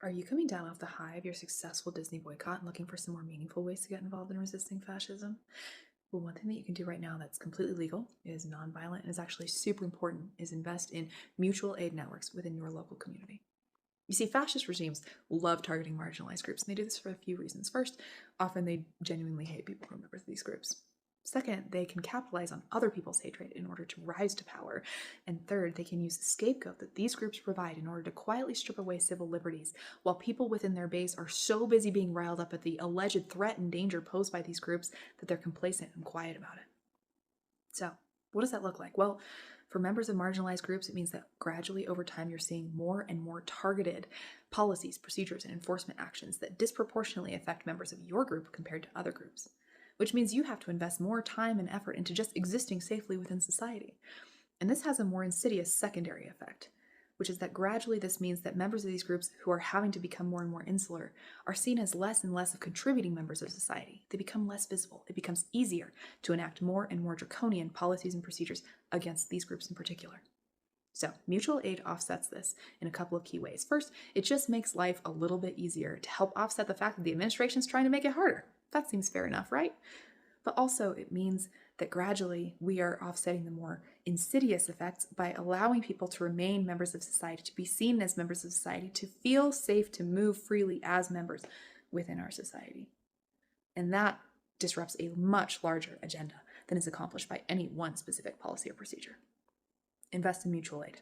Are you coming down off the high of your successful Disney boycott and looking for some more meaningful ways to get involved in resisting fascism? Well, one thing that you can do right now that's completely legal, is nonviolent, and is actually super important is invest in mutual aid networks within your local community. You see, fascist regimes love targeting marginalized groups, and they do this for a few reasons. First, often they genuinely hate people who are members of these groups. Second, they can capitalize on other people's hatred in order to rise to power. And third, they can use the scapegoat that these groups provide in order to quietly strip away civil liberties, while people within their base are so busy being riled up at the alleged threat and danger posed by these groups that they're complacent and quiet about it. So, what does that look like? Well, for members of marginalized groups, it means that gradually over time you're seeing more and more targeted policies, procedures, and enforcement actions that disproportionately affect members of your group compared to other groups, which means you have to invest more time and effort into just existing safely within society. And this has a more insidious secondary effect, which is that gradually this means that members of these groups who are having to become more and more insular are seen as less and less of contributing members of society. They become less visible. It becomes easier to enact more and more draconian policies and procedures against these groups in particular. So, mutual aid offsets this in a couple of key ways. First, it just makes life a little bit easier to help offset the fact that the administration is trying to make it harder. That seems fair enough, right? But also, it means that gradually we are offsetting the more insidious effects by allowing people to remain members of society, to be seen as members of society, to feel safe to move freely as members within our society. And that disrupts a much larger agenda than is accomplished by any one specific policy or procedure. Invest in mutual aid.